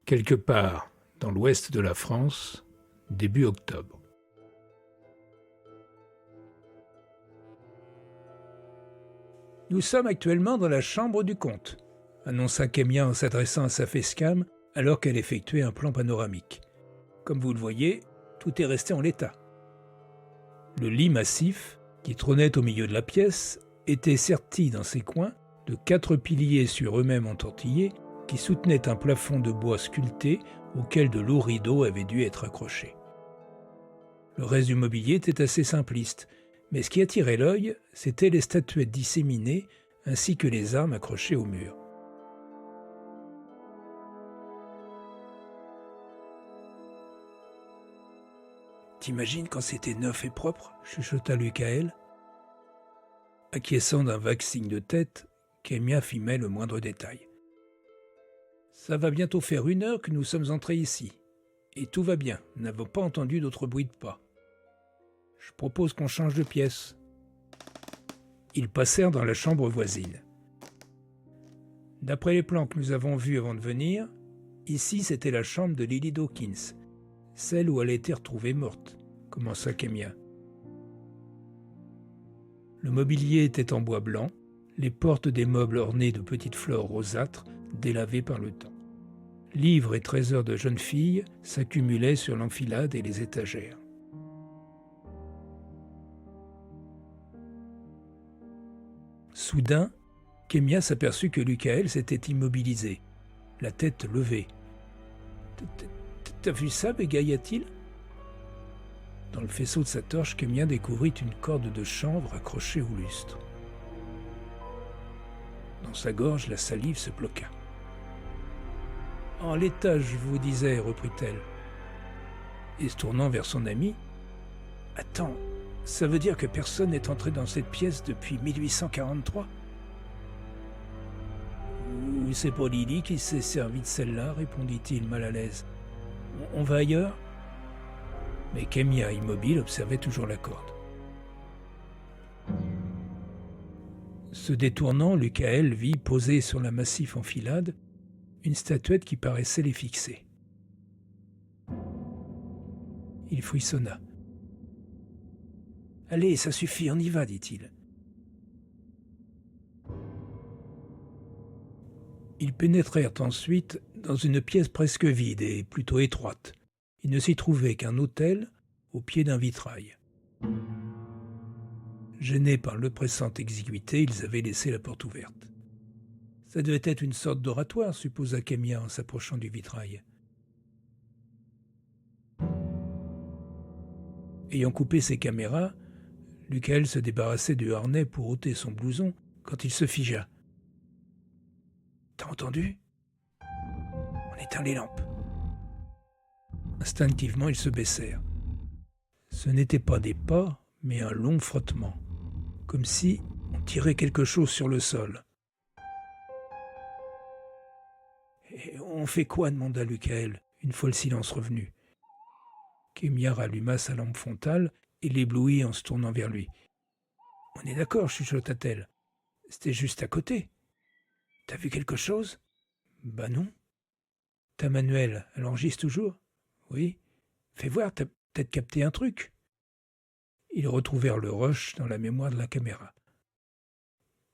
quelque part dans l'ouest de la France, début octobre. « Nous sommes actuellement dans la chambre du comte », annonça Kémia en s'adressant à sa facecam alors qu'elle effectuait un plan panoramique. « Comme vous le voyez, tout est resté en l'état. » Le lit massif, qui trônait au milieu de la pièce, était serti dans ses coins de 4 piliers sur eux-mêmes entortillés qui soutenaient un plafond de bois sculpté auquel de lourds rideaux avaient dû être accrochés. Le reste du mobilier était assez simpliste, mais ce qui attirait l'œil, c'étaient les statuettes disséminées ainsi que les armes accrochées au mur. « T'imagines quand c'était neuf et propre ?» chuchota Lucaël. Acquiesçant d'un vague signe de tête, Kémia filmait le moindre détail. « Ça va bientôt faire 1 heure que nous sommes entrés ici. Et tout va bien, nous n'avons pas entendu d'autre bruit de pas. Je propose qu'on change de pièce. » Ils passèrent dans la chambre voisine. « D'après les plans que nous avons vus avant de venir, ici c'était la chambre de Lily Dawkins, celle où elle a été retrouvée morte, » commença Kémia. Le mobilier était en bois blanc, les portes des meubles ornées de petites fleurs rosâtres délavées par le temps. Livres et trésors de jeunes filles s'accumulaient sur l'enfilade et les étagères. Soudain, Kémia s'aperçut que Lucaël s'était immobilisé, la tête levée. « T'as vu ça ?» bégaya-t-il. Dans le faisceau de sa torche, Kémia découvrit une corde de chanvre accrochée au lustre. Dans sa gorge, la salive se bloqua. « En l'état, je vous disais, » reprit-elle. Et se tournant vers son ami, « Attends, ça veut dire que personne n'est entré dans cette pièce depuis 1843 ?» « C'est pas Lily qui s'est servi de celle-là, » répondit-il mal à l'aise. « On va ailleurs ?» Mais Kémia, immobile, observait toujours la corde. Se détournant, Lucaël vit posée sur la massive enfilade une statuette qui paraissait les fixer. Il frissonna. « Allez, ça suffit, on y va, dit-il. » Ils pénétrèrent ensuite dans une pièce presque vide et plutôt étroite. Il ne s'y trouvait qu'un autel au pied d'un vitrail. Gênés par l'oppressante exiguïté, ils avaient laissé la porte ouverte. Ça devait être une sorte d'oratoire, supposa Kémia en s'approchant du vitrail. Ayant coupé ses caméras, Lucaël se débarrassait du harnais pour ôter son blouson quand il se figea. « T'as entendu ? On éteint les lampes. » Instinctivement, ils se baissèrent. Ce n'étaient pas des pas, mais un long frottement, comme si on tirait quelque chose sur le sol. « Et on fait quoi ?» demanda Lucaël, une fois le silence revenu. Kémia ralluma sa lampe frontale et l'éblouit en se tournant vers lui. « On est d'accord, chuchota-t-elle. C'était juste à côté. T'as vu quelque chose ? » « Bah non. »« Ta manuelle, elle enregistre toujours ? » ?»« Oui. »« Fais voir, t'as peut-être capté un truc. » Ils retrouvèrent le rush dans la mémoire de la caméra.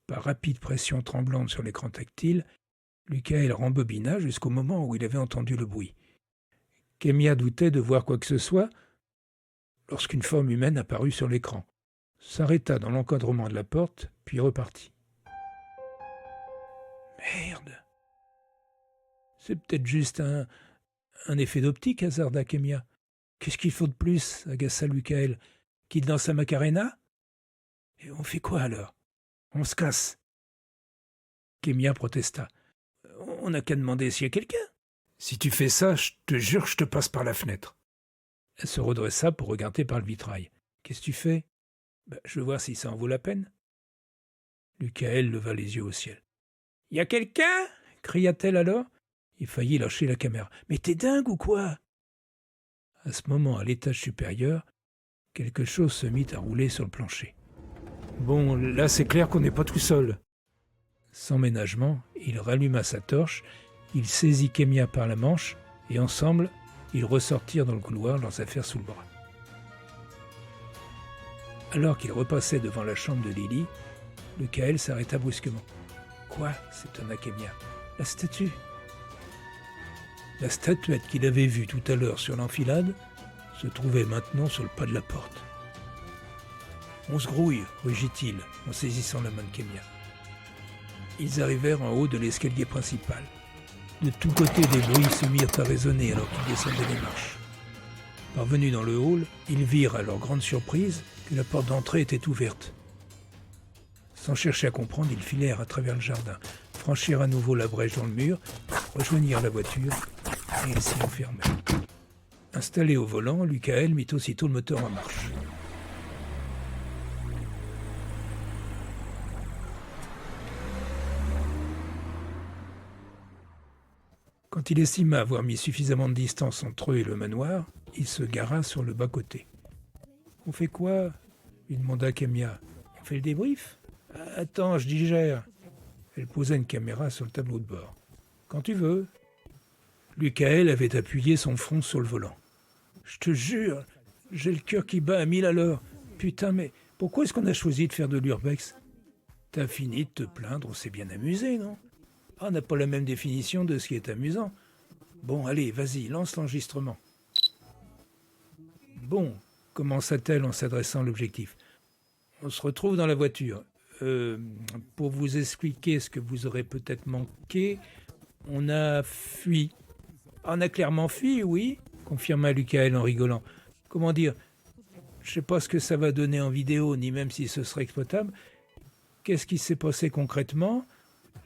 Par rapide pression tremblante sur l'écran tactile, Lucaël rembobina jusqu'au moment où il avait entendu le bruit. Kémia doutait de voir quoi que ce soit lorsqu'une forme humaine apparut sur l'écran, s'arrêta dans l'encadrement de la porte, puis repartit. « Merde ! C'est peut-être juste un effet d'optique, hasarda Kémia. Qu'est-ce qu'il faut de plus, agaça Lucaël. Qu'il danse sa Macarena ? Et on fait quoi alors ? On se casse. Kémia protesta. On n'a qu'à demander s'il y a quelqu'un. Si tu fais ça, je te jure que je te passe par la fenêtre. Elle se redressa pour regarder par le vitrail. Qu'est-ce que tu fais ? Je veux voir si ça en vaut la peine. Lucaël leva les yeux au ciel. Y a quelqu'un ? Cria-t-elle alors. Il faillit lâcher la caméra. « Mais t'es dingue ou quoi ?» À ce moment, à l'étage supérieur, quelque chose se mit à rouler sur le plancher. « Bon, là c'est clair qu'on n'est pas tout seul. » Sans ménagement, il ralluma sa torche Il saisit Kemia par la manche et ensemble, ils ressortirent dans le couloir, leurs affaires sous le bras. Alors qu'il repassait devant la chambre de Lily, le Kael s'arrêta brusquement. « Quoi » s'étonna Kemia. « La statue !» La statuette qu'il avait vue tout à l'heure sur l'enfilade se trouvait maintenant sur le pas de la porte. « On se grouille » rugit-il en saisissant la main de Kemia. Ils arrivèrent en haut de l'escalier principal. De tous côtés, des bruits se mirent à résonner alors qu'ils descendaient les marches. Parvenus dans le hall, ils virent à leur grande surprise que la porte d'entrée était ouverte. Sans chercher à comprendre, ils filèrent à travers le jardin, franchirent à nouveau la brèche dans le mur, rejoignirent la voiture et ils s'y enfermèrent. Installé au volant, Lucael mit aussitôt le moteur en marche. Quand il estima avoir mis suffisamment de distance entre eux et le manoir, il se gara sur le bas-côté. « On fait quoi ?» lui demanda Kemia. « On fait le débrief ?»« Attends, je digère. » Elle posa une caméra sur le tableau de bord. « Quand tu veux. » Lucael avait appuyé son front sur le volant. « Je te jure, j'ai le cœur qui bat à 1000 à l'heure. Putain, mais pourquoi est-ce qu'on a choisi de faire de l'urbex ? T'as fini de te plaindre, on s'est bien amusé, non ? Ah, on n'a pas la même définition de ce qui est amusant. Bon, allez, vas-y, lance l'enregistrement. Bon, commença-t-elle en s'adressant à l'objectif. On se retrouve dans la voiture. Pour vous expliquer ce que vous aurez peut-être manqué, on a fui. On a clairement fui, oui, confirma Lucael en rigolant. Comment dire ? Je ne sais pas ce que ça va donner en vidéo, ni même si ce serait exploitable. Qu'est-ce qui s'est passé concrètement ?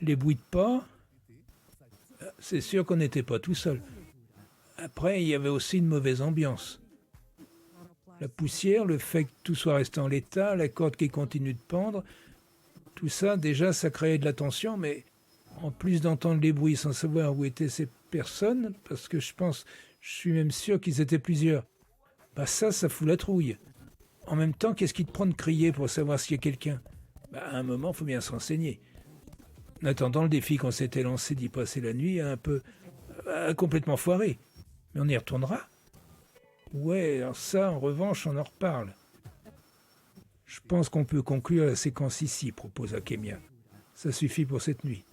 Les bruits de pas ? C'est sûr qu'on n'était pas tout seul. Après, il y avait aussi une mauvaise ambiance. La poussière, le fait que tout soit resté en l'état, la corde qui continue de pendre, tout ça, déjà, ça créait de la tension, mais en plus d'entendre les bruits sans savoir où étaient ces personnes, parce que je suis même sûr qu'ils étaient plusieurs, bah ça fout la trouille. En même temps, qu'est-ce qui te prend de crier pour savoir s'il y a quelqu'un ? Bah, à un moment, il faut bien se renseigner. En attendant, le défi qu'on s'était lancé d'y passer la nuit a complètement foiré. Mais on y retournera ? Ouais, alors ça, en revanche, on en reparle. Je pense qu'on peut conclure la séquence ici, proposa Kemia. Ça suffit pour cette nuit.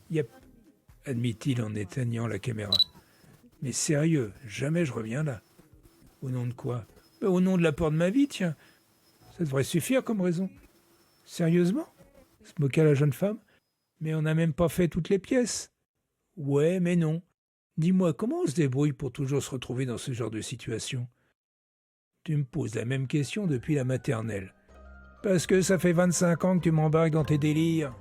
Yep, admit-il en éteignant la caméra. Mais sérieux, jamais je reviens là. Au nom de quoi ? Au nom de l'apport de ma vie, tiens. Ça devrait suffire comme raison. Sérieusement ? Se moqua la jeune femme. Mais on n'a même pas fait toutes les pièces. Ouais, mais non. Dis-moi, comment on se débrouille pour toujours se retrouver dans ce genre de situation ? Tu me poses la même question depuis la maternelle. Parce que ça fait 25 ans que tu m'embarques dans tes délires.